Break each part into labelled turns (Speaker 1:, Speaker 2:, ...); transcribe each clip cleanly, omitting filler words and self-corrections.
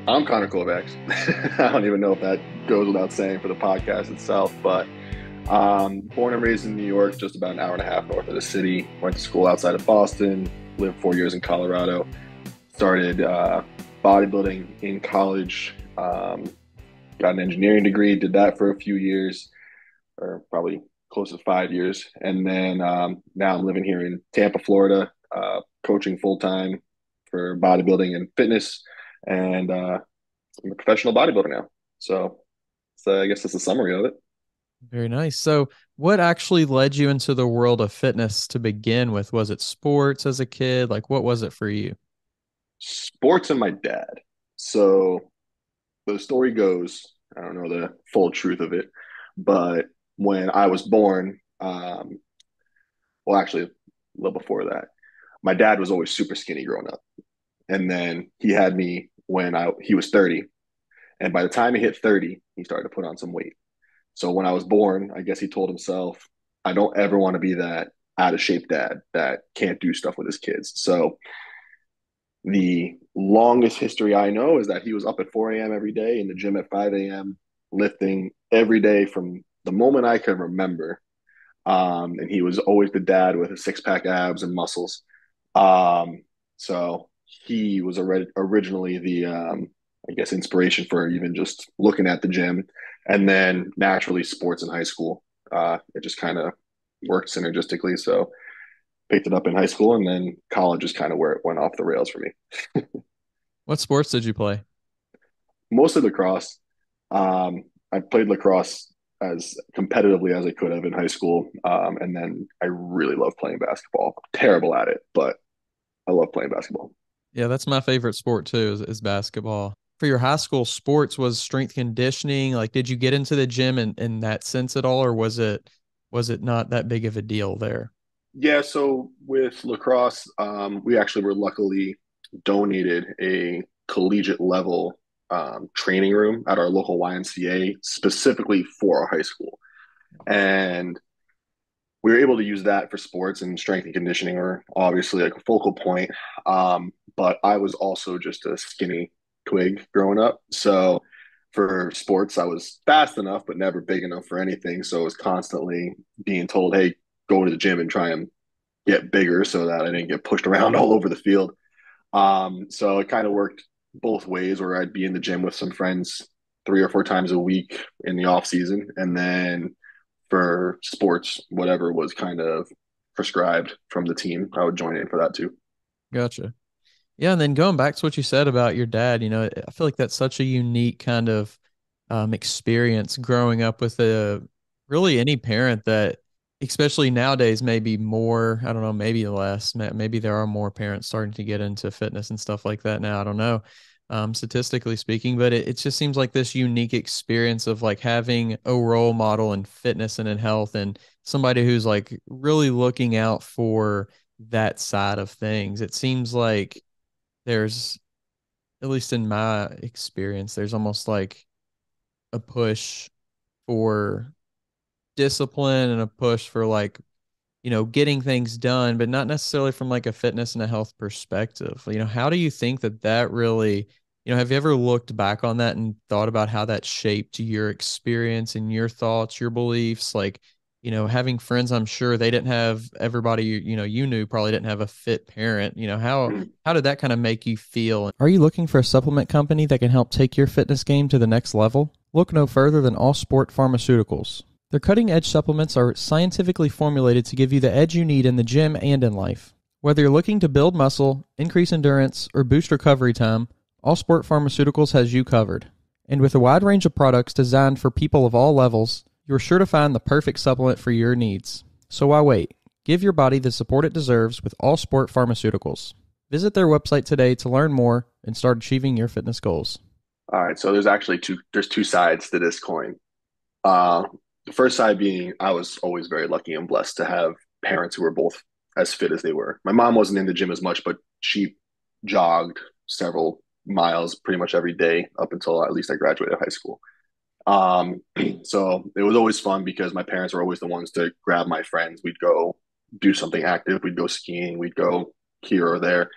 Speaker 1: I'm Connor Kovacs. I don't even know if that goes without saying for the podcast itself, but born and raised in New York, just about an hour and a half north of the city. Went to school outside of Boston, lived 4 years in Colorado, started bodybuilding in college, got an engineering degree, did that for a few years, or probably close to 5 years. And then now I'm living here in Tampa, Florida, coaching full time for bodybuilding and fitness. And I'm a professional bodybuilder now. So I guess that's a summary of it.
Speaker 2: Very nice. So, what actually led you into the world of fitness to begin with? Was it sports as a kid? Like, what was it for you?
Speaker 1: Sports and my dad. So the story goes, I don't know the full truth of it, but when I was born, well, actually, a little before that, my dad was always super skinny growing up. And then he had me when he was 30. And by the time he hit 30, he started to put on some weight. So when I was born, I guess he told himself, I don't ever want to be that out of shape dad that can't do stuff with his kids. So the longest history I know is that he was up at 4 a.m. every day in the gym at 5 a.m., lifting every day from the moment I can remember. And he was always the dad with a six pack abs and muscles. So he was originally the, I guess, inspiration for even just looking at the gym. And then naturally, sports in high school. It just kind of worked synergistically. So picked it up in high school, and then college is kind of where it went off the rails for me.
Speaker 2: What sports did you play?
Speaker 1: Mostly lacrosse. I played lacrosse as competitively as I could have in high school, and then I really love playing basketball. I'm terrible at it, but I love playing basketball.
Speaker 2: Yeah, that's my favorite sport too, is basketball. For your high school sports, was strength conditioning, like did you get into the gym in that sense at all, or was it not that big of a deal there?
Speaker 1: Yeah, so with lacrosse, we actually were luckily donated a collegiate level training room at our local YMCA specifically for our high school. And we were able to use that for sports, and strength and conditioning are obviously like a focal point. But I was also just a skinny twig growing up. So for sports, I was fast enough, but never big enough for anything. So I was constantly being told, hey, go to the gym and try and get bigger so that I didn't get pushed around all over the field. So it kind of worked both ways where I'd be in the gym with some friends 3 or 4 times a week in the off season. And then for sports, whatever was kind of prescribed from the team, I would join in for that too.
Speaker 2: Gotcha. Yeah, and then going back to what you said about your dad, I feel like that's such a unique kind of experience growing up with really any parent that, especially nowadays, maybe more, I don't know, maybe less, maybe there are more parents starting to get into fitness and stuff like that now. I don't know, statistically speaking, but it just seems like this unique experience of like having a role model in fitness and in health and somebody who's like really looking out for that side of things. It seems like there's, at least in my experience, there's almost like a push for discipline and a push for like, getting things done, but not necessarily from like a fitness and a health perspective. How do you think that really, have you ever looked back on that and thought about how that shaped your experience and your thoughts, your beliefs? Like, having friends, I'm sure they didn't have everybody, you knew probably didn't have a fit parent. How did that kind of make you feel? Are you looking for a supplement company that can help take your fitness game to the next level? Look no further than All Sport Pharmaceuticals. Their cutting edge supplements are scientifically formulated to give you the edge you need in the gym and in life. Whether you're looking to build muscle, increase endurance, or boost recovery time, All Sport Pharmaceuticals has you covered. And with a wide range of products designed for people of all levels, you're sure to find the perfect supplement for your needs. So why wait? Give your body the support it deserves with All Sport Pharmaceuticals. Visit their website today to learn more and start achieving your fitness goals.
Speaker 1: All right, so there's two sides to this coin. Uh, the first side being I was always very lucky and blessed to have parents who were both as fit as they were. My mom wasn't in the gym as much, but she jogged several miles pretty much every day up until at least I graduated high school. So it was always fun because my parents were always the ones to grab my friends. We'd go do something active. We'd go skiing. We'd go here or there,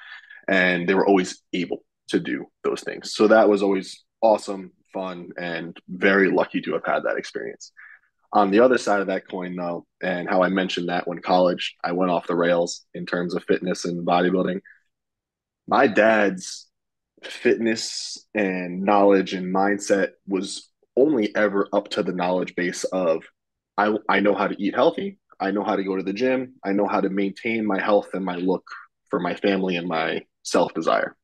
Speaker 1: and they were always able. to do those things. So that was always awesome, fun, and very lucky to have had that experience. On the other side of that coin, though, and how I mentioned that when college, I went off the rails in terms of fitness and bodybuilding. My dad's fitness and knowledge and mindset was only ever up to the knowledge base of I know how to eat healthy. I know how to go to the gym. I know how to maintain my health and my look for my family and my self desire.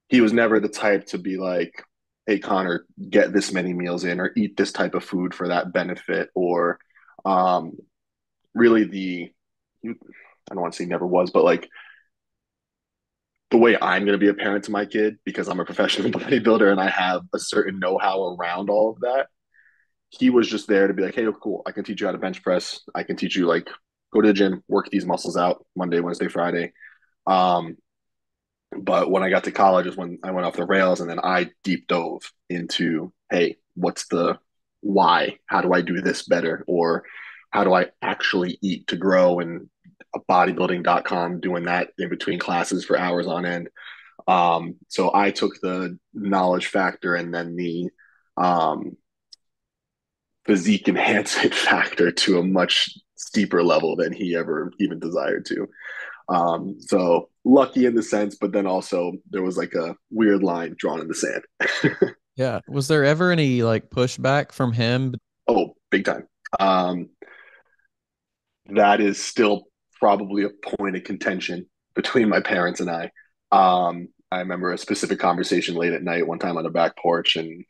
Speaker 1: He was never the type to be like, hey, Connor, get this many meals in or eat this type of food for that benefit or um, really I don't want to say never was, but like the way I'm going to be a parent to my kid because I'm a professional bodybuilder and I have a certain know-how around all of that. He was just there to be like, hey, cool, I can teach you how to bench press. I can teach you like go to the gym, work these muscles out Monday, Wednesday, Friday. Um, but when I got to college is when I went off the rails and then I deep dove into, hey, what's the why? How do I do this better? Or how do I actually eat to grow? And bodybuilding.com doing that in between classes for hours on end. So I took the knowledge factor and then the physique enhancement factor to a much steeper level than he ever even desired to. So lucky in the sense, but then also there was like a weird line drawn in the sand.
Speaker 2: Yeah. Was there ever any like pushback from him?
Speaker 1: Oh, big time. Um, that is still probably a point of contention between my parents and I. I remember a specific conversation late at night one time on the back porch, and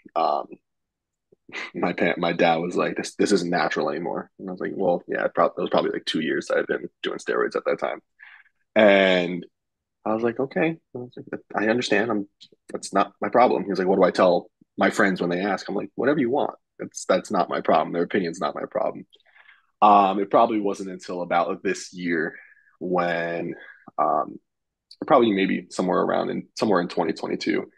Speaker 1: my dad was like, "This isn't natural anymore." And I was like, "Well, yeah, it was probably like 2 years that I've been doing steroids at that time." And I was like, "Okay, I understand. That's not my problem." He was like, "What do I tell my friends when they ask?" I'm like, "Whatever you want. That's not my problem. Their opinion's not my problem." It probably wasn't until about this year when, um, probably maybe somewhere in 2022,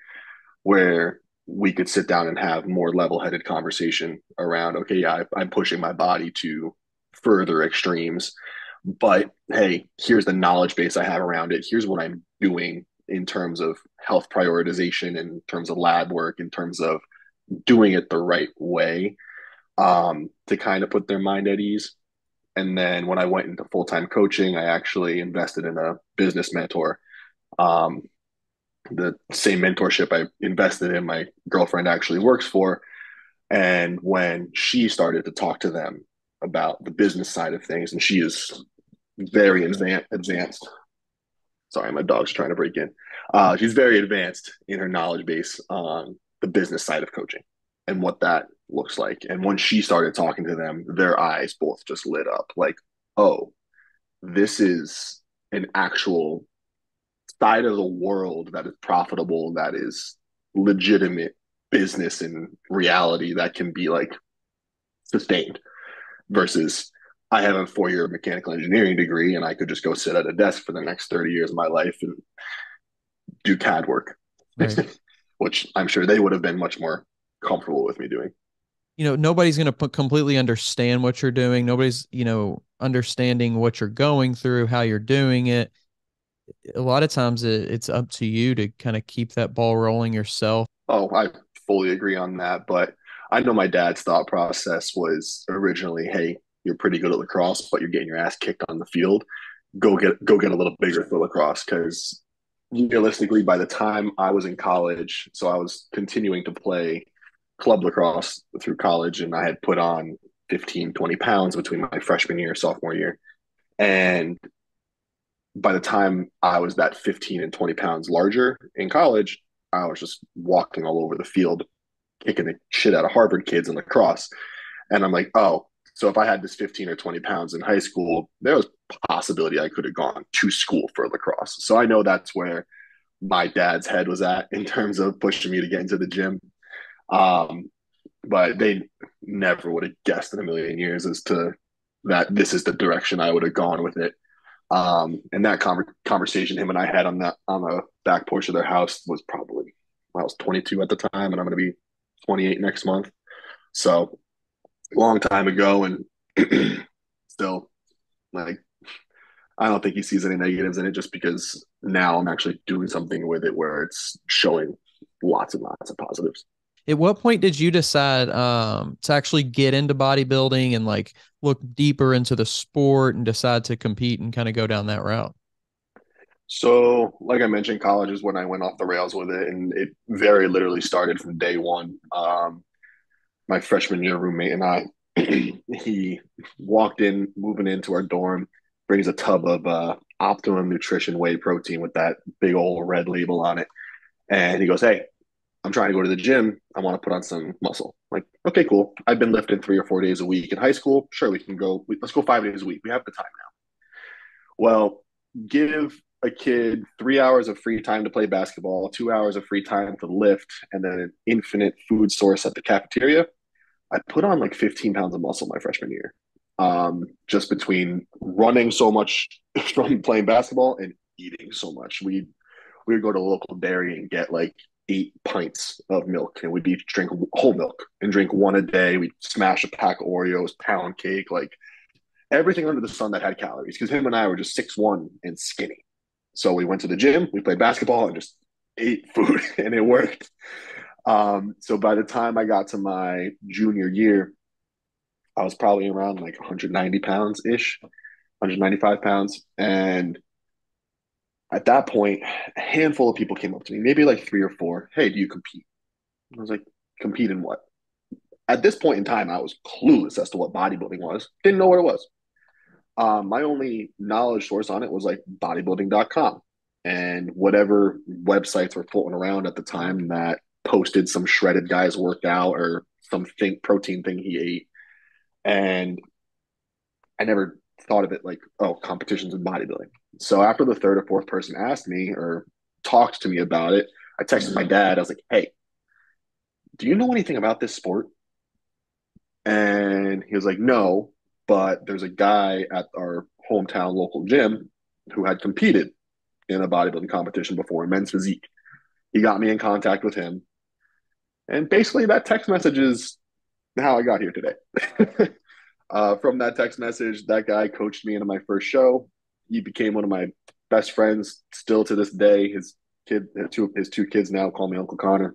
Speaker 1: where we could sit down and have more level-headed conversation around, okay, yeah, I'm pushing my body to further extremes, but hey, here's the knowledge base I have around it. Here's what I'm doing in terms of health prioritization, in terms of lab work, in terms of doing it the right way, to kind of put their mind at ease. And then when I went into full time coaching, I actually invested in a business mentor. Um, the same mentorship I invested in, my girlfriend actually works for. And when she started to talk to them about the business side of things, and she is very advanced. Sorry, my dog's trying to break in. She's very advanced in her knowledge base on the business side of coaching and what that looks like. And when she started talking to them, their eyes both just lit up like, oh, this is an actual side of the world that is profitable, that is legitimate business and reality that can be like sustained versus I have a 4 year mechanical engineering degree and I could just go sit at a desk for the next 30 years of my life and do CAD work,
Speaker 2: Right.
Speaker 1: which I'm sure they would have been much more comfortable with me doing.
Speaker 2: Nobody's going to completely understand what you're doing. Nobody's, understanding what you're going through, how you're doing it. A lot of times it's up to you to kind of keep that ball rolling yourself.
Speaker 1: Oh, I fully agree on that. But I know my dad's thought process was originally, hey, you're pretty good at lacrosse, but you're getting your ass kicked on the field. Go get a little bigger for lacrosse because realistically, by the time I was in college, so I was continuing to play club lacrosse through college, and I had put on 15, 20 pounds between my freshman year, sophomore year. And by the time I was that 15 and 20 pounds larger in college, I was just walking all over the field, kicking the shit out of Harvard kids in lacrosse. And I'm like, oh, so if I had this 15 or 20 pounds in high school, there was possibility I could have gone to school for lacrosse. So I know that's where my dad's head was at in terms of pushing me to get into the gym. Um, but they never would have guessed in a million years as to that this is the direction I would have gone with it. And that conversation him and I had on the back porch of their house was probably I was 22 at the time, and I'm going to be 28 next month. So long time ago, and still like I don't think he sees any negatives in it just because now I'm actually doing something with it where it's showing lots and lots of positives.
Speaker 2: At what point did you decide to actually get into bodybuilding and like look deeper into the sport and decide to compete and kind of go down that route?
Speaker 1: So, like I mentioned, college is when I went off the rails with it, and it very literally started from day one. My freshman year roommate and I, he walked in, moving into our dorm, brings a tub of Optimum Nutrition whey protein with that big old red label on it, and he goes, "Hey, I'm trying to go to the gym. I want to put on some muscle." I'm like, okay, cool. I've been lifting 3 or 4 days a week in high school. Sure, we can go. Let's go 5 days a week. We have the time now. Well, give a kid 3 hours of free time to play basketball, 2 hours of free time to lift, and then an infinite food source at the cafeteria. I put on like 15 pounds of muscle my freshman year, just between running so much from playing basketball and eating so much. We would go to the local dairy and get like 8 pints of milk, and we'd each drink whole milk and drink one a day. We'd smash a pack of Oreos, pound cake, like everything under the sun that had calories. Because him and I were just 6'1" and skinny. So we went to the gym, we played basketball, and just ate food, and it worked. So by the time I got to my junior year, I was probably around like 190 pounds ish, 195 pounds. And at that point, a handful of people came up to me, maybe like three or four. Hey, do you compete? I was like, compete in what? At this point in time, I was clueless as to what bodybuilding was. Didn't know what it was. My only knowledge source on it was like bodybuilding.com and whatever websites were floating around at the time that posted some shredded guy's workout or some protein thing he ate. And I never thought of it like, oh, competitions in bodybuilding. So after the third or fourth person asked me or talked to me about it, I texted my dad. I was like, hey, do you know anything about this sport? And he was like, no, but there's a guy at our hometown local gym who had competed in a bodybuilding competition before, men's physique. He got me in contact with him. And basically, that text message is how I got here today. From that text message, that guy coached me into my first show. He became one of my best friends still to this day. His two kids now call me Uncle Connor.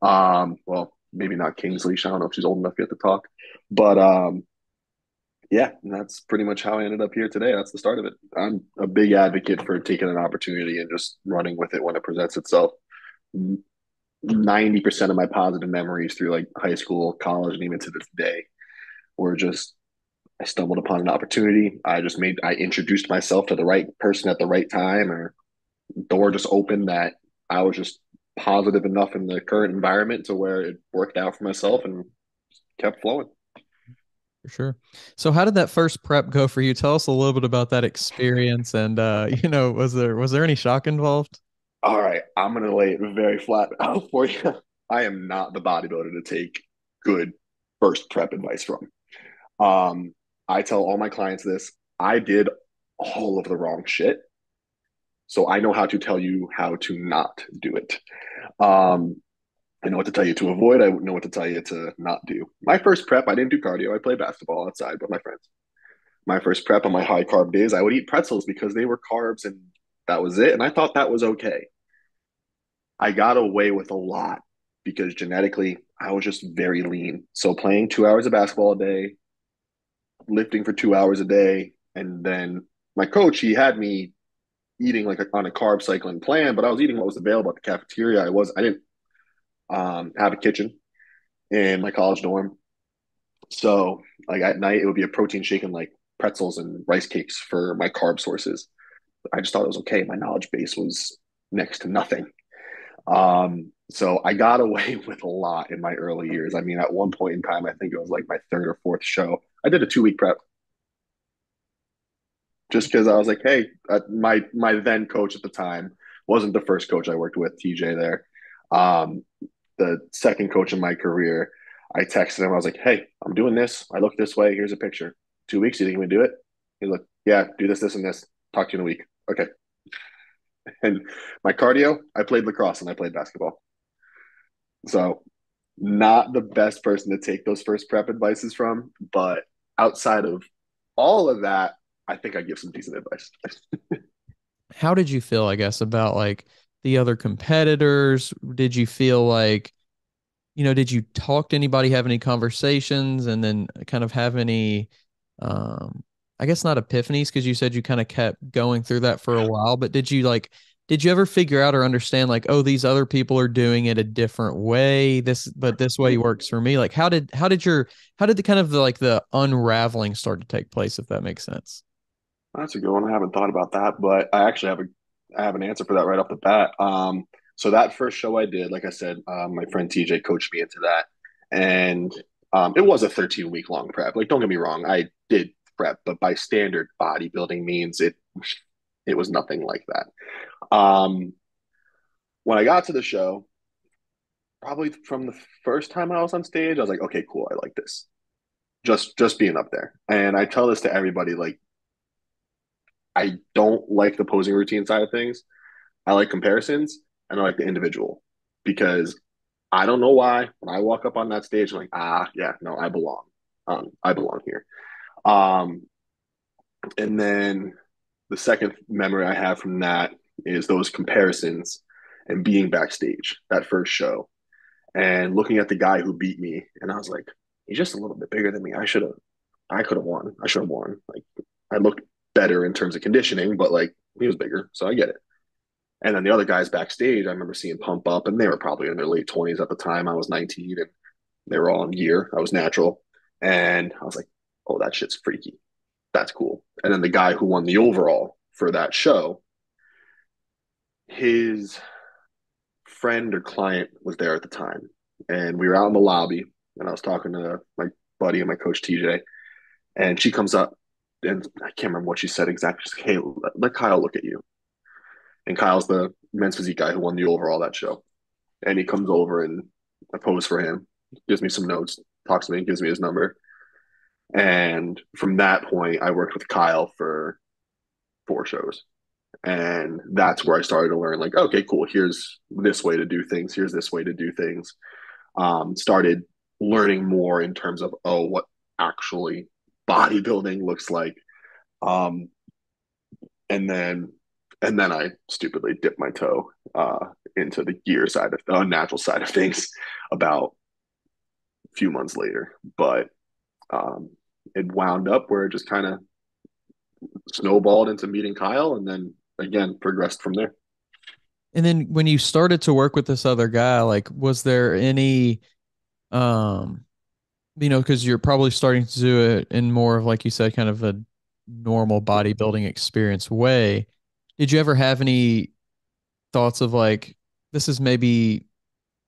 Speaker 1: Well, maybe not Kingsley. I don't know if she's old enough yet to talk, but yeah, that's pretty much how I ended up here today. That's the start of it. I'm a big advocate for taking an opportunity and just running with it when it presents itself. 90% of my positive memories through like high school, college, and even to this day were just I stumbled upon an opportunity. I introduced myself to the right person at the right time, or door just opened that I was just positive enough in the current environment to where it worked out for myself and kept flowing.
Speaker 2: For sure. So how did that first prep go for you? Tell us a little bit about that experience and was there any shock involved?
Speaker 1: All right, I'm gonna lay it very flat out for you. I am not the bodybuilder to take good first prep advice from. Um, I tell all my clients this. I did all of the wrong shit, so I know how to tell you how to not do it. Um, I know what to tell you to avoid. I know what to tell you to not do. My first prep, I didn't do cardio. I played basketball outside with my friends. My first prep on my high carb days, I would eat pretzels because they were carbs and that was it. And I thought that was okay. I got away with a lot because genetically, I was just very lean. So playing 2 hours of basketball a day, lifting for 2 hours a day, and then my coach, he had me eating like on a carb cycling plan, but I was eating what was available at the cafeteria. I didn't have a kitchen in my college dorm. So like at night, it would be a protein shake and like pretzels and rice cakes for my carb sources. I just thought it was okay. My knowledge base was next to nothing. So I got away with a lot in my early years. I mean, at one point in time, I think it was like my third or fourth show. I did a 2 week prep just because I was like, hey, my then coach at the time wasn't the first coach I worked with, TJ there. Um, the second coach in my career, I texted him. I was like, hey, I'm doing this. I look this way. Here's a picture. 2 weeks. You think you can do it? He's like, yeah, do this, this, and this. Talk to you in a week. Okay. And my cardio, I played lacrosse and I played basketball. So not the best person to take those first prep advices from, but outside of all of that, I think I give some decent advice.
Speaker 2: How did you feel, I guess, about like the other competitors? Did you feel like, did you talk to anybody, have any conversations, and then kind of have any, um, I guess not epiphanies, because you said you kind of kept going through that for a while, but did you ever figure out or understand like, oh, these other people are doing it a different way, but this way works for me? Like, how did the kind of the unraveling start to take place, if that makes sense?
Speaker 1: That's a good one. I haven't thought about that, but I have an answer for that right off the bat. So that first show I did, like I said, my friend TJ coached me into that, and it was a 13-week long prep. Like, don't get me wrong, I did prep, but by standard bodybuilding means it was nothing like that. Um, when I got to the show, probably from the first time I was on stage, I was like, okay, cool, I like this. Just being up there, and I tell this to everybody, like I don't like the posing routine side of things. I like comparisons and I like the individual because I don't know why when I walk up on that stage, I'm like, yeah, no, I belong. I belong here. Um, and then the second memory I have from that is those comparisons and being backstage that first show and looking at the guy who beat me, and I was like, he's just a little bit bigger than me. I could have won. I should have won. Like I looked better in terms of conditioning, but like he was bigger, so I get it. And then the other guys backstage, I remember seeing pump up, and they were probably in their late 20s at the time. I was 19, and they were all in gear. I was natural, and I was like, "Oh, that shit's freaky. That's cool." And then the guy who won the overall for that show, his friend or client was there at the time, and we were out in the lobby, and I was talking to my buddy and my coach TJ, and she comes up, and I can't remember what she said exactly. She's like, "Hey, let Kyle look at you." And Kyle's the men's physique guy who won the overall that show. And he comes over and I pose for him, gives me some notes, talks to me, gives me his number. And from that point, I worked with Kyle for 4 shows. And that's where I started to learn, like, okay, cool. Here's this way to do things. Here's this way to do things. Started learning more in terms of, oh, what actually bodybuilding looks like. Um, and then I stupidly dipped my toe into the gear side of the unnatural side of things about a few months later. But um, it wound up where it just kind of snowballed into meeting Kyle, and then again progressed from there.
Speaker 2: And then when you started to work with this other guy, like, was there any, um, because you're probably starting to do it in more of, like you said, kind of a normal bodybuilding experience way. Did you ever have any thoughts of like, this is maybe,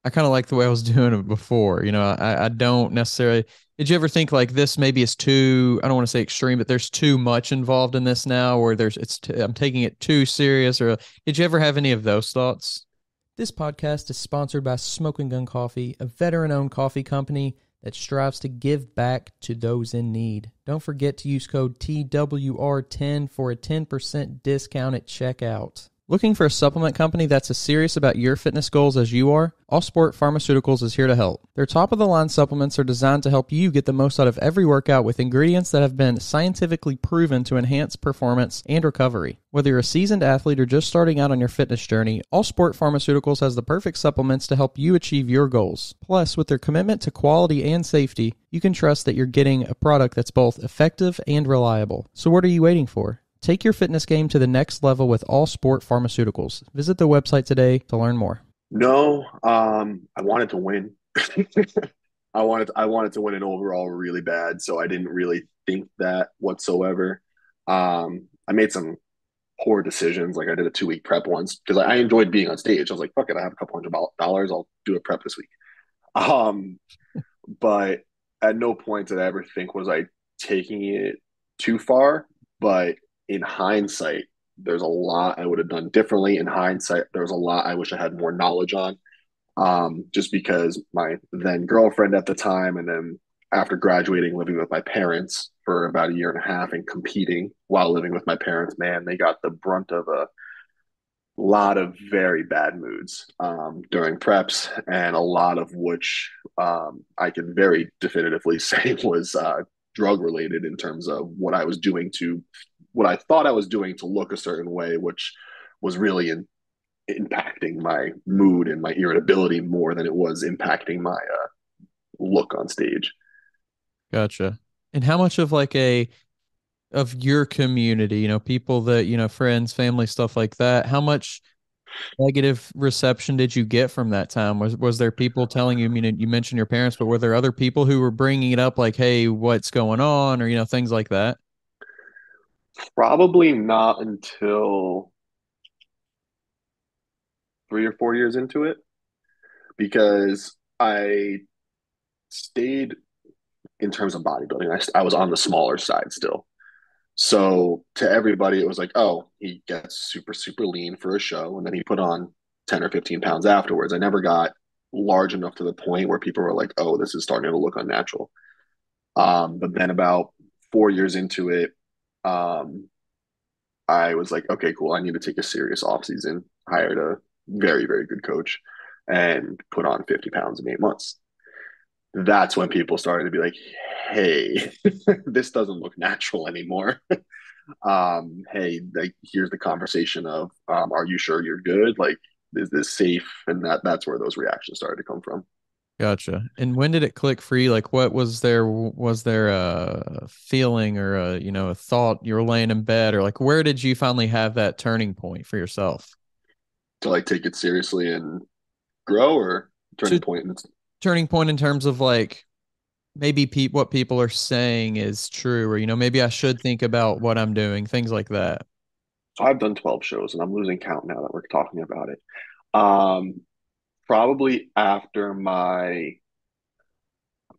Speaker 2: I kind of like the way I was doing it before. I don't necessarily. Did you ever think like this maybe is too, I don't want to say extreme, but there's too much involved in this now, or I'm taking it too serious, or did you ever have any of those thoughts? This podcast is sponsored by Smoking Gun Coffee, a veteran-owned coffee company that strives to give back to those in need. Don't forget to use code TWR10 for a 10% discount at checkout. Looking for a supplement company that's as serious about your fitness goals as you are? Allsport Pharmaceuticals is here to help. Their top-of-the-line supplements are designed to help you get the most out of every workout with ingredients that have been scientifically proven to enhance performance and recovery. Whether you're a seasoned athlete or just starting out on your fitness journey, Allsport Pharmaceuticals has the perfect supplements to help you achieve your goals. Plus, with their commitment to quality and safety, you can trust that you're getting a product that's both effective and reliable. So what are you waiting for? Take your fitness game to the next level with All Sport Pharmaceuticals. Visit the website today to learn more.
Speaker 1: No, I wanted to win. I wanted to win an overall really bad, so I didn't really think that whatsoever. I made some poor decisions. Like I did a 2 week prep once because I enjoyed being on stage. I was like, fuck it, I have a couple $100. I'll do a prep this week. Um, but at no point did I ever think was I taking it too far. But in hindsight, there's a lot I would have done differently. In hindsight, there was a lot I wish I had more knowledge on. Just because my then girlfriend at the time, and then after graduating, living with my parents for about a year and a half and competing while living with my parents, man, they got the brunt of a lot of very bad moods during preps, and a lot of which I can very definitively say was drug related in terms of what I was doing to what I thought I was doing to look a certain way, which was really impacting my mood and my irritability more than it was impacting my look on stage.
Speaker 2: Gotcha. And how much of like a of your community, people that, friends, family, stuff like that, how much negative reception did you get from that time? Was there people telling you, I mean, you mentioned your parents, but were there other people who were bringing it up like, hey, what's going on, or things like that?
Speaker 1: Probably not until 3 or 4 years into it, because I stayed in terms of bodybuilding. I was on the smaller side still. So to everybody, it was like, oh, he gets super, super lean for a show, and then he put on 10 or 15 pounds afterwards. I never got large enough to the point where people were like, oh, this is starting to look unnatural. But then about 4 years into it, um, I was like, okay, cool. I need to take a serious off season. Hired a very, very good coach and put on 50 pounds in 8 months. That's when people started to be like, hey, this doesn't look natural anymore. Hey, like, here's the conversation of, are you sure you're good? Like, is this safe? And that's where those reactions started to come from.
Speaker 2: Gotcha. And when did it click for you? Like, what was there a feeling or a thought you were laying in bed, or like where did you finally have that turning point for yourself?
Speaker 1: To like take it seriously and grow, or turning
Speaker 2: To
Speaker 1: point.
Speaker 2: turning point in terms of like maybe what people are saying is true, or maybe I should think about what I'm doing, things like that.
Speaker 1: So I've done 12 shows and I'm losing count now that we're talking about it. Um, probably after my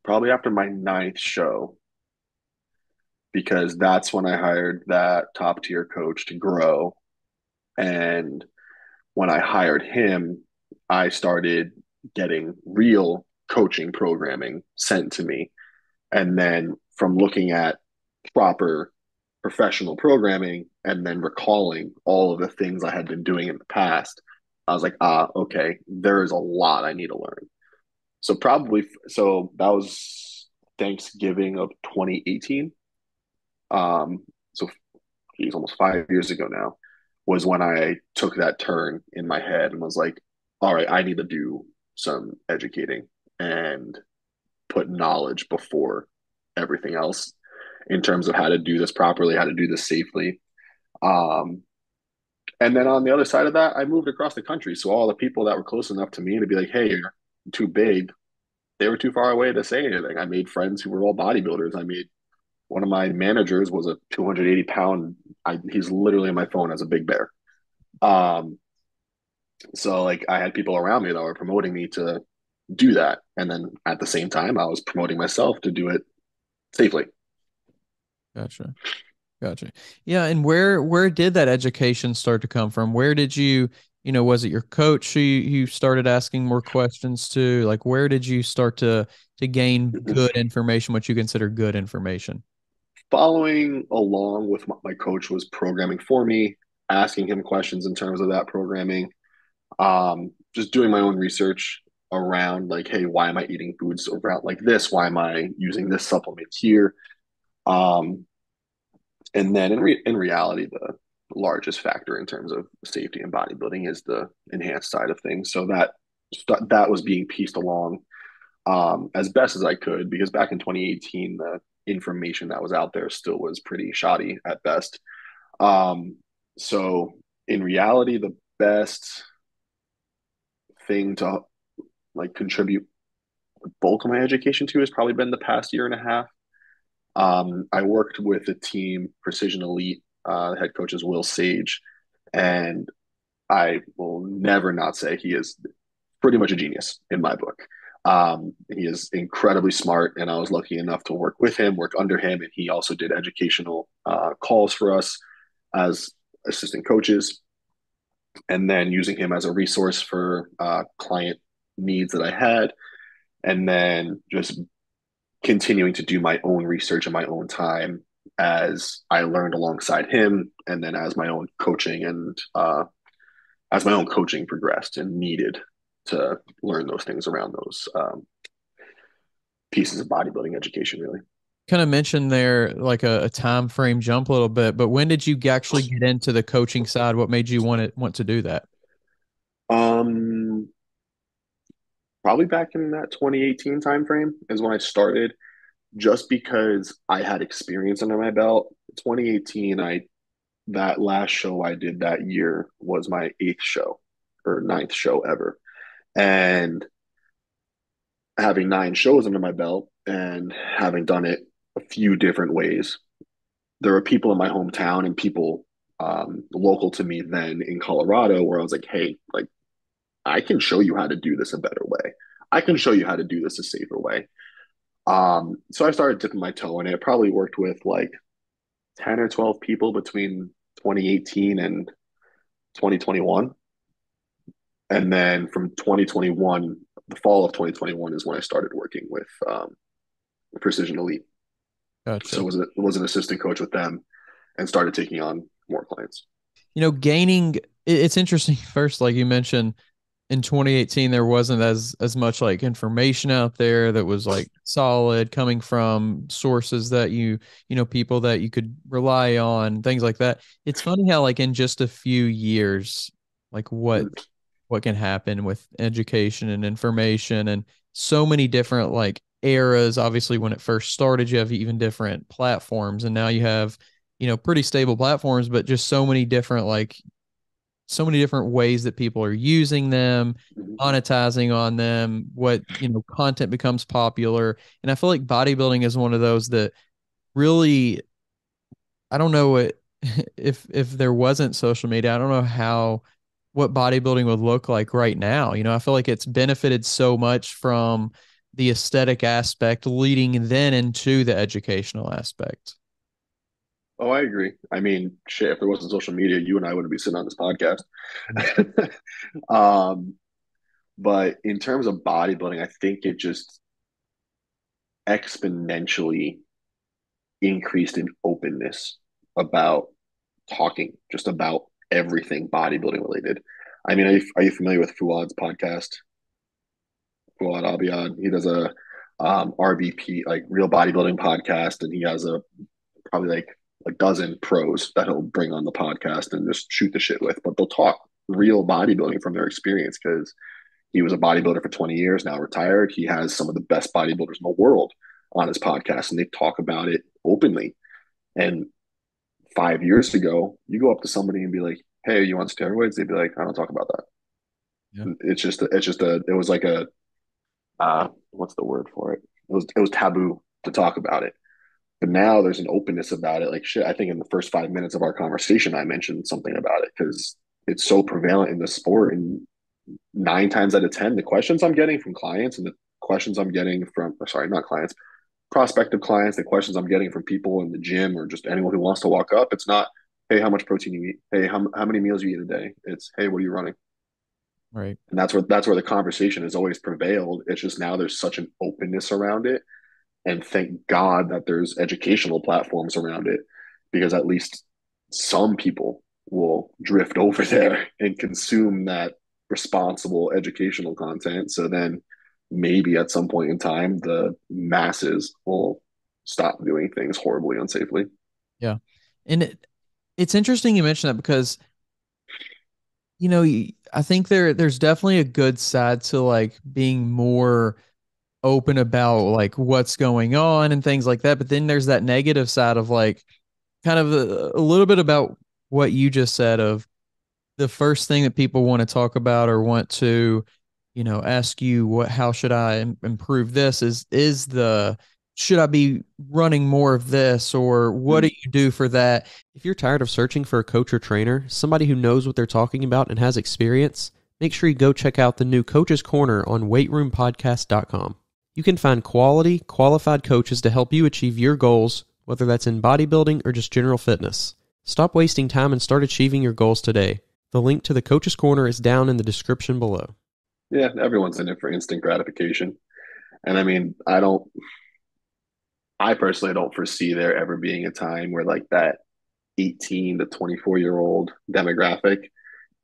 Speaker 1: probably after my ninth show, because that's when I hired that top tier coach to grow. And when I hired him, I started getting real coaching programming sent to me. And then from looking at proper professional programming and then recalling all of the things I had been doing in the past, I was like, okay, there is a lot I need to learn. So that was Thanksgiving of 2018. So geez, almost 5 years ago now, was when I took that turn in my head and was like, all right, I need to do some educating and put knowledge before everything else in terms of how to do this properly, how to do this safely. Um, and then on the other side of that, I moved across the country. So all the people that were close enough to me to be like, hey, you're too big, they were too far away to say anything. I made friends who were all bodybuilders. I made one of my managers was a 280 pound. He's literally on my phone as a big bear. Um, so like I had people around me that were promoting me to do that, and then at the same time, I was promoting myself to do it safely.
Speaker 2: Gotcha. Gotcha. Yeah, and where did that education start to come from? Where did was it your coach who you started asking more questions to? Like where did you start to gain good information, what you consider good information?
Speaker 1: Following along with my coach was programming for me, asking him questions in terms of that programming, just doing my own research around like, hey, why am I eating foods around like this? Why am I using this supplement here? Um, and then in reality, the largest factor in terms of safety and bodybuilding is the enhanced side of things. So that was being pieced along as best as I could, because back in 2018, the information that was out there still was pretty shoddy at best. Um, so in reality, the best thing to like contribute the bulk of my education to has probably been the past year and a half. I worked with a team, Precision Elite. The head coach is Will Sage, and I will never not say he is pretty much a genius in my book. He is incredibly smart, and I was lucky enough to work with him, work under him, and he also did educational calls for us as assistant coaches, and then using him as a resource for client needs that I had, and then just continuing to do my own research in my own time as I learned alongside him, and then as my own coaching and as my own coaching progressed and needed to learn those things around those pieces of bodybuilding education, really.
Speaker 2: kind of mentioned there like a time frame jump a little bit, but when did you actually get into the coaching side? What made you want to do that?
Speaker 1: Um, Probably back in that 2018 timeframe is when I started, just because I had experience under my belt. 2018, I that last show I did that year was my eighth show or ninth show ever. And having nine shows under my belt and having done it a few different ways, there were people in my hometown and people local to me then in Colorado where I was like, hey, like I can show you how to do this a better way. I can show you how to do this a safer way. So I started dipping my toe in it. Probably worked with like 10 or 12 people between 2018 and 2021. And then from 2021, the fall of 2021 is when I started working with Precision Elite. So
Speaker 2: Gotcha.
Speaker 1: was an assistant coach with them and started taking on more clients.
Speaker 2: Gaining it's interesting first, like you mentioned, in 2018 there wasn't as much like information out there that was like solid coming from sources that people that you could rely on, things like that. It's funny how like in just a few years, like what can happen with education and information and so many different like eras. Obviously, when it first started, you have even different platforms, and now you have, pretty stable platforms, but just so many different ways that people are using them, monetizing on them, what, content becomes popular. And I feel like bodybuilding is one of those that really, I don't know what if there wasn't social media, I don't know how what bodybuilding would look like right now. I feel like it's benefited so much from the aesthetic aspect leading then into the educational aspect.
Speaker 1: Oh, I agree. I mean, shit, if there wasn't social media, you and I wouldn't be sitting on this podcast. um, but in terms of bodybuilding, I think it just exponentially increased in openness about talking just about everything bodybuilding related. I mean, are you familiar with Fuad's podcast? Fuad Abiyad. He does a RBP, like real bodybuilding podcast, and he has a probably like a dozen pros that he'll bring on the podcast and just shoot the shit with. But they'll talk real bodybuilding from their experience because he was a bodybuilder for 20 years, now retired. He has some of the best bodybuilders in the world on his podcast, and they talk about it openly. And 5 years ago, you go up to somebody and be like, "Hey, are you on steroids?" They'd be like, "I don't talk about that."
Speaker 2: Yeah.
Speaker 1: It was like a what's the word for it? It was taboo to talk about it. But now there's an openness about it. Like shit, I think in the first 5 minutes of our conversation, I mentioned something about it because it's so prevalent in the sport. And nine times out of 10, the questions I'm getting from clients and the questions I'm getting from, sorry, not clients, prospective clients, the questions I'm getting from people in the gym or just anyone who wants to walk up, it's not, hey, how much protein you eat? Hey, how many meals you eat a day? It's, hey, what are you running?
Speaker 2: Right.
Speaker 1: And that's where the conversation has always prevailed. It's just now there's such an openness around it. And thank God that there's educational platforms around it because at least some people will drift over there and consume that responsible educational content. So then maybe at some point in time, the masses will stop doing things horribly unsafely.
Speaker 2: Yeah. And it's interesting you mentioned that because, I think there's definitely a good side to like being more open about like what's going on and things like that. But then there's that negative side of like kind of a little bit about what you just said of the first thing that people want to talk about or want to, ask you how should I improve this is the should I be running more of this or what do you do for that? If you're tired of searching for a coach or trainer, somebody who knows what they're talking about and has experience, make sure you go check out the new Coach's Corner on weightroompodcast.com. You can find quality, qualified coaches to help you achieve your goals, whether that's in bodybuilding or just general fitness. Stop wasting time and start achieving your goals today. The link to the Coach's Corner is down in the description below.
Speaker 1: Yeah, everyone's in it for instant gratification. And I mean, I personally don't foresee there ever being a time where like that 18 to 24-year-old demographic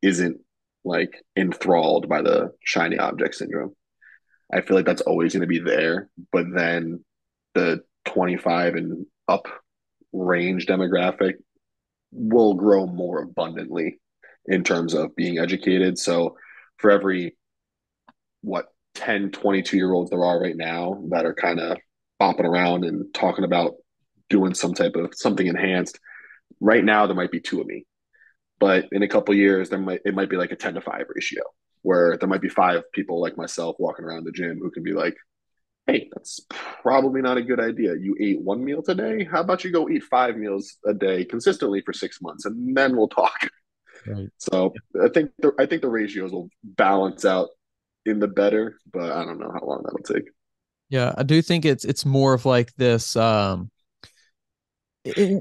Speaker 1: isn't like enthralled by the shiny object syndrome. I feel like that's always going to be there, but then the 25 and up range demographic will grow more abundantly in terms of being educated. So for every what 10, 22 year olds there are right now that are kind of bopping around and talking about doing some type of something enhanced, right now there might be two of me. But in a couple of years, it might be like a 10-5 ratio where there might be five people like myself walking around the gym who can be like, hey, that's probably not a good idea. You ate one meal today. How about you go eat 5 meals a day consistently for 6 months, and then we'll talk.
Speaker 2: Right.
Speaker 1: So I think the ratios will balance out in the better, but I don't know how long that'll take.
Speaker 2: Yeah, I do think it's more of like this in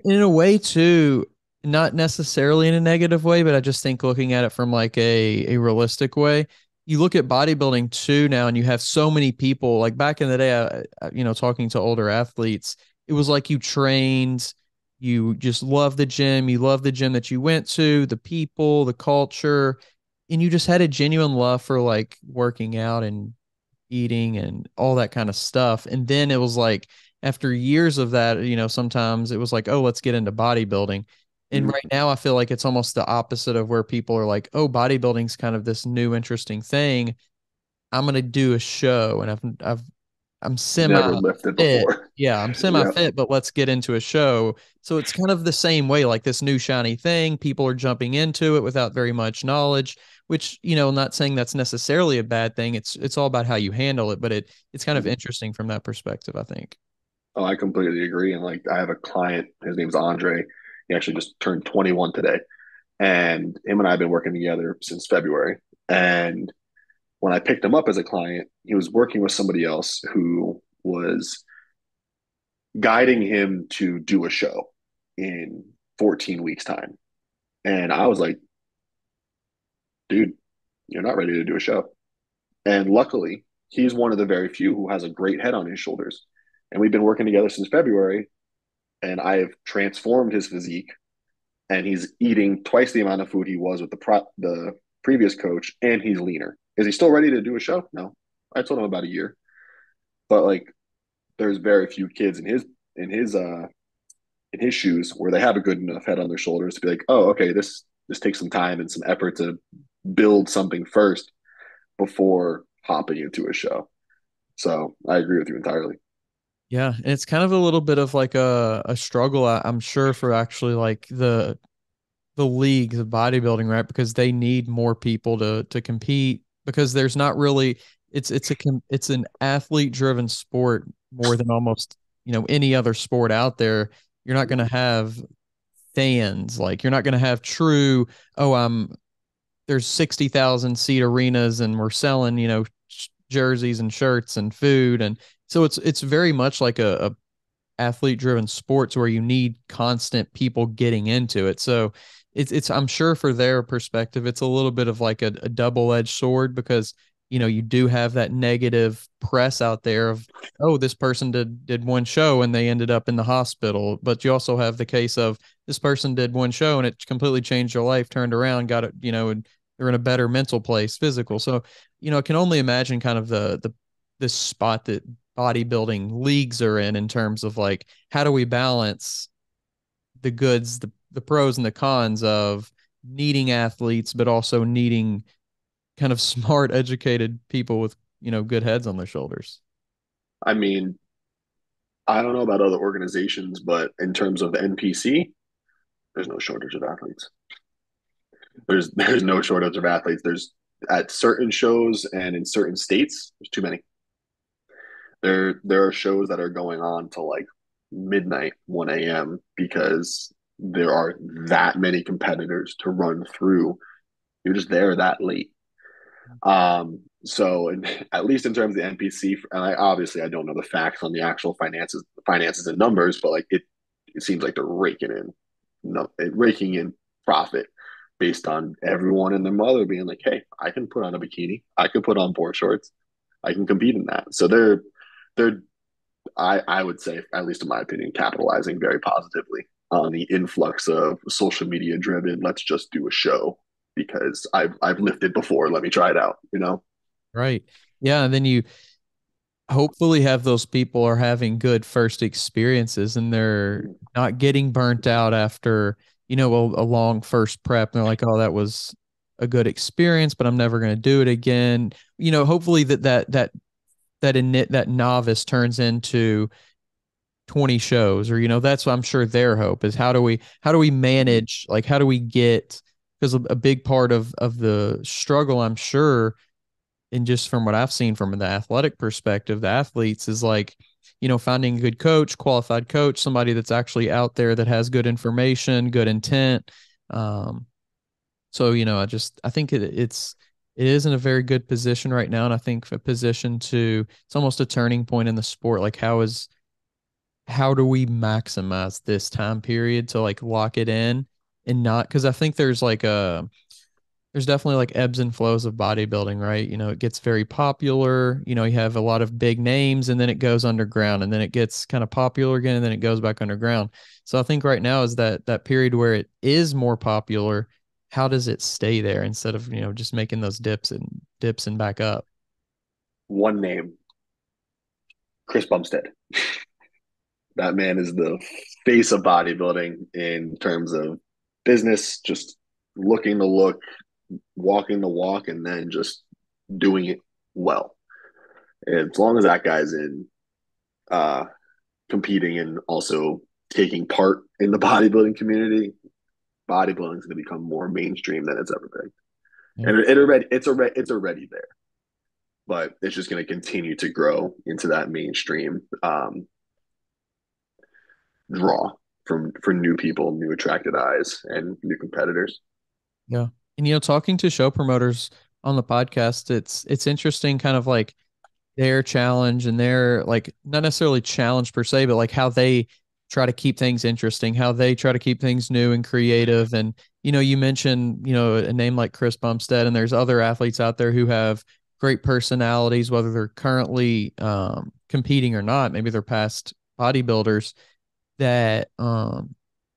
Speaker 2: a way too, not necessarily in a negative way, but I just think looking at it from like a realistic way. You look at bodybuilding too now, and you have so many people. Like back in the day, talking to older athletes, it was like you trained, you just love the gym, you love the gym that you went to, the people, the culture, and you just had a genuine love for like working out and eating and all that kind of stuff. And then it was like after years of that, sometimes it was like, oh, let's get into bodybuilding. And right
Speaker 1: Mm-hmm.
Speaker 2: now I feel like it's almost the opposite of where people are like, oh, bodybuilding's kind of this new interesting thing. I'm gonna do a show and I'm semi
Speaker 1: Never lifted
Speaker 2: fit.
Speaker 1: before.
Speaker 2: Yeah, I'm semi
Speaker 1: Yep.
Speaker 2: fit, but let's get into a show. So it's kind of the same way, like this new shiny thing. People are jumping into it without very much knowledge, which, not saying that's necessarily a bad thing. It's all about how you handle it, but it's kind of
Speaker 1: Mm-hmm.
Speaker 2: interesting from that perspective, I think.
Speaker 1: Oh, I completely agree. And like, I have a client. His name's Andre. He actually just turned 21 today, and him and I have been working together since February. And when I picked him up as a client, he was working with somebody else who was guiding him to do a show in 14 weeks time. And I was like, dude, you're not ready to do a show. And luckily, he's one of the very few who has a great head on his shoulders. And we've been working together since February, and I have transformed his physique. And he's eating twice the amount of food he was with the previous coach, and he's leaner. Is he still ready to do a show? No, I told him about a year. But like, there's very few kids in his uh in his shoes where they have a good enough head on their shoulders to be like, oh, okay, this takes some time and some effort to build something first before hopping into a show. So I agree with you entirely.
Speaker 2: Yeah, and it's kind of a little bit of like a struggle, I'm sure, for actually like the league, the bodybuilding, right? Because they need more people to compete because there's not really it's an athlete driven sport more than almost, any other sport out there. You're not going to have fans, like you're not going to have true, oh, there's 60,000 seat arenas and we're selling, jerseys and shirts and food, and so it's very much like a athlete driven sports where you need constant people getting into it. So it's I'm sure for their perspective, it's a little bit of like a double-edged sword because you do have that negative press out there of, oh, this person did one show and they ended up in the hospital. But you also have the case of this person did one show and it completely changed their life, turned around, got it, and they're in a better mental place, physical. So, I can only imagine kind of the this spot that bodybuilding leagues are in terms of like how do we balance the goods, the pros and the cons of needing athletes but also needing kind of smart educated people with good heads on their shoulders.
Speaker 1: I mean, I don't know about other organizations, but in terms of the NPC, there's no shortage of athletes. There's no shortage of athletes. There's at certain shows and in certain states, there's too many. There are shows that are going on till like midnight, 1 a.m. because there are that many competitors to run through. You're just there that late. So at least in terms of the NPC, and I don't know the facts on the actual finances and numbers, but like it seems like they're raking in, no, raking in profit based on everyone and their mother being like, hey, I can put on a bikini, I can put on board shorts, I can compete in that. So they're I would say, at least in my opinion, capitalizing very positively on the influx of social media driven. Let's just do a show because I've lifted before. Let me try it out. You know.
Speaker 2: Right. Yeah, and then hopefully have those people are having good first experiences and they're not getting burnt out after, a long first prep. And they're like, oh, that was a good experience, but I'm never going to do it again. Hopefully that novice turns into 20 shows, or that's what I'm sure their hope is. How do we manage, like, how do we get, because a big part of the struggle, I'm sure, and just from what I've seen from the athletic perspective, the athletes is like, finding a good coach, qualified coach, somebody that's actually out there that has good information, good intent. Um, so, I think it is in a very good position right now. And I think a position it's almost a turning point in the sport. Like, how do we maximize this time period to like lock it in and not, because I think there's definitely like ebbs and flows of bodybuilding, right? It gets very popular. You have a lot of big names and then it goes underground and then it gets kind of popular again and then it goes back underground. So I think right now is that period where it is more popular. How does it stay there instead of, just making those dips and back up?
Speaker 1: One name, Chris Bumstead. That man is the face of bodybuilding in terms of business, just looking the look, walking the walk, and then just doing it well. And as long as that guy's in uh, competing and also taking part in the bodybuilding community, bodybuilding is going to become more mainstream than it's ever been.
Speaker 2: Yeah.
Speaker 1: And it's already there, but it's just going to continue to grow into that mainstream draw for new people, new attracted eyes, and new competitors.
Speaker 2: Yeah. And talking to show promoters on the podcast, it's interesting kind of like their challenge and their like not necessarily challenge per se, but like how they try to keep things interesting, how they try to keep things new and creative. And you mentioned, a name like Chris Bumstead, and there's other athletes out there who have great personalities, whether they're currently competing or not. Maybe they're past bodybuilders that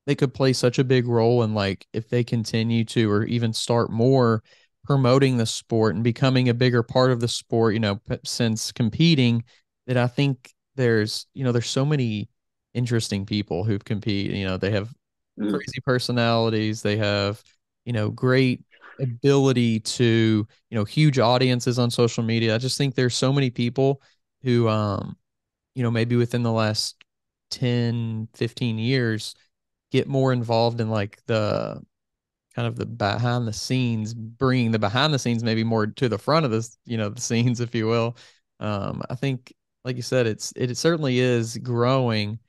Speaker 2: they could play such a big role in, like, if they continue to or even start more promoting the sport and becoming a bigger part of the sport, since competing, that I think there's so many interesting people who compete. They have
Speaker 1: Mm,
Speaker 2: crazy personalities, they have, great ability to, huge audiences on social media. I just think there's so many people who maybe within the last 10, 15 years get more involved in like the kind of the behind the scenes, bringing the behind the scenes maybe more to the front of this, the scenes, if you will. I think, like you said, it certainly is growing,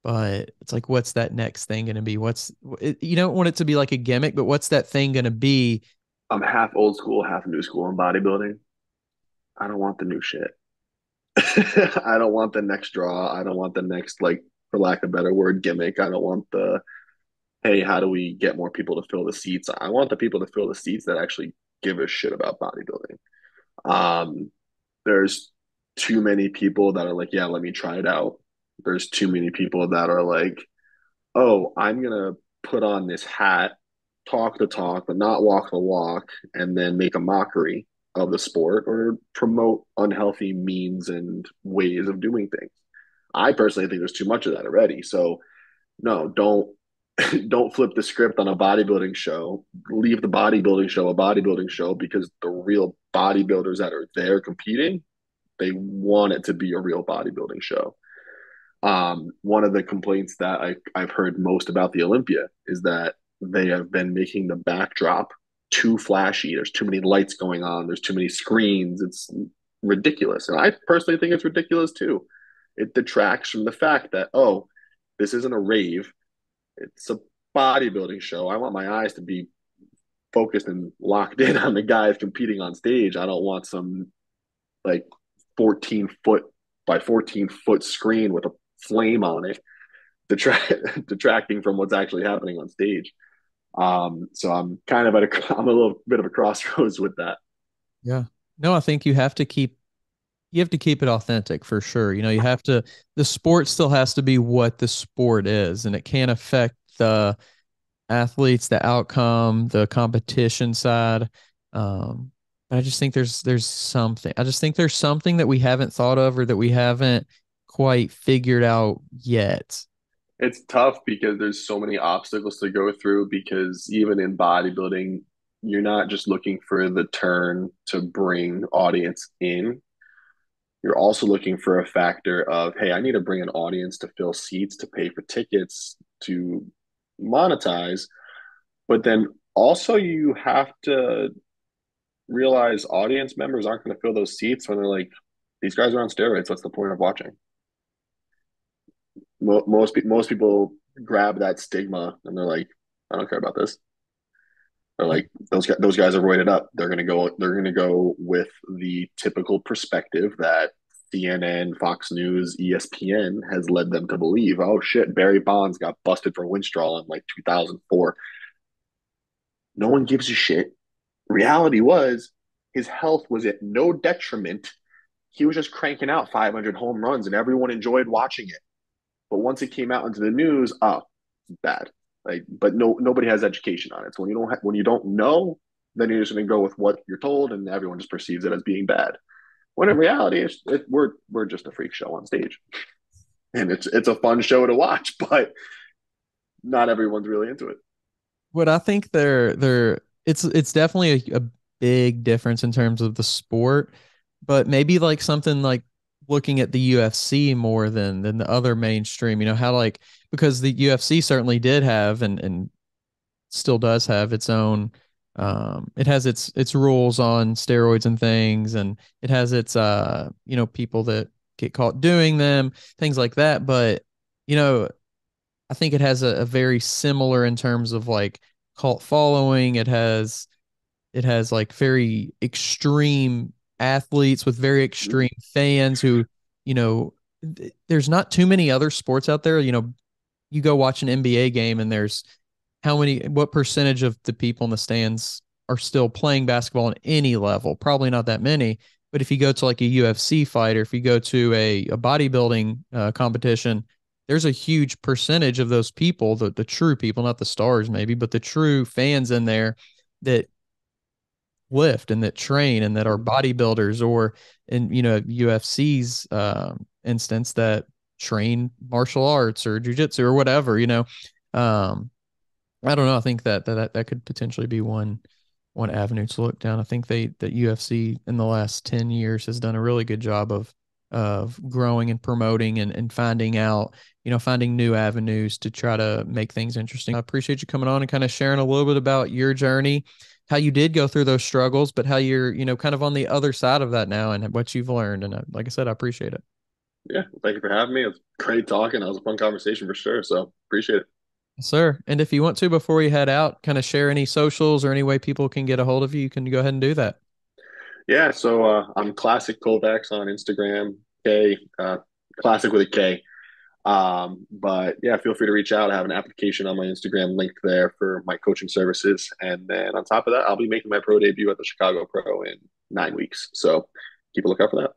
Speaker 2: but it's like, what's that next thing going to be? You don't want it to be like a gimmick, but what's that thing going to be?
Speaker 1: I'm half old school, half new school in bodybuilding. I don't want the new shit. I don't want the next draw. I don't want the next, like, for lack of a better word, gimmick. I don't want the, hey, how do we get more people to fill the seats? I want the people to fill the seats that actually give a shit about bodybuilding. Um, there's too many people that are like, yeah, let me try it out. There's too many people that are like, oh, I'm gonna put on this hat, talk the talk, but not walk the walk, and then make a mockery of the sport or promote unhealthy means and ways of doing things. I personally think there's too much of that already. So no, don't don't flip the script on a bodybuilding show. Leave the bodybuilding show a bodybuilding show because the real bodybuilders that are there competing, they want it to be a real bodybuilding show. One of the complaints that I've heard most about the Olympia is that they have been making the backdrop too flashy. There's too many lights going on. There's too many screens. It's ridiculous. And I personally think it's ridiculous too. It detracts from the fact that, oh, this isn't a rave. It's a bodybuilding show. I want my eyes to be focused and locked in on the guys competing on stage. I don't want some like 14-foot by 14-foot screen with a flame on it detracting from what's actually happening on stage. So I'm kind of I'm a little bit of a crossroads with that.
Speaker 2: Yeah. No, I think you have to keep it authentic for sure. The sport still has to be what the sport is, and it can't affect the athletes, the outcome, the competition side. I just think there's something. I just think there's something that we haven't thought of or that we haven't quite figured out yet.
Speaker 1: It's tough because there's so many obstacles to go through because even in bodybuilding, you're not just looking for the turn to bring audience in. You're also looking for a factor of, hey, I need to bring an audience to fill seats, to pay for tickets, to monetize. But then also you have to realize audience members aren't going to fill those seats when they're like, these guys are on steroids. What's the point of watching? Most people grab that stigma and they're like, I don't care about this. They're
Speaker 2: Yeah.
Speaker 1: like those guys are roided up. They're gonna go with the typical perspective that CNN, Fox News, ESPN has led them to believe. Oh shit, Barry Bonds got busted for Winstrol in like 2004. No one gives a shit. Reality was his health was at no detriment. He was just cranking out 500 home runs and everyone enjoyed watching it. But once it came out into the news, it's bad. Like, but nobody has education on it. So when you don't know, then you're just going to go with what you're told, and everyone just perceives it as being bad. When in reality, we're just a freak show on stage, and it's a fun show to watch, but not everyone's really into it.
Speaker 2: What I think they're it's definitely a big difference in terms of the sport, but maybe like something like looking at the UFC more than the other mainstream, how like because the UFC certainly did have and still does have its own it has its rules on steroids and things, and it has its people that get caught doing them, things like that, but you know I think it has a very similar in terms of like cult following. It has like very extreme athletes with very extreme fans who, you know, there's not too many other sports out there. You go watch an NBA game and there's what percentage of the people in the stands are still playing basketball on any level? Probably not that many. But if you go to like a UFC fight or if you go to a bodybuilding competition, there's a huge percentage of those people, the true people, not the stars maybe, but the true fans in there that lift and that train and that are bodybuilders, or in UFC's instance that train martial arts or jujitsu or whatever. Um, I don't know. I think that could potentially be one avenue to look down. I think that UFC in the last 10 years has done a really good job of growing and promoting and finding new avenues to try to make things interesting. I appreciate you coming on and kind of sharing a little bit about your journey, how you did go through those struggles, but how you're, kind of on the other side of that now and what you've learned. And like I said, I appreciate it.
Speaker 1: Yeah, thank you for having me. It was great talking. That was a fun conversation for sure. So appreciate it.
Speaker 2: Yes, sir. And if you want to, before we head out, kind of share any socials or any way people can get a hold of you, you can go ahead and do that.
Speaker 1: Yeah, so I'm Classic Kovacs on Instagram. K, classic with a K. But yeah, feel free to reach out. I have an application on my Instagram linked there for my coaching services. And then on top of that, I'll be making my pro debut at the Chicago Pro in 9 weeks. So keep a lookout for that.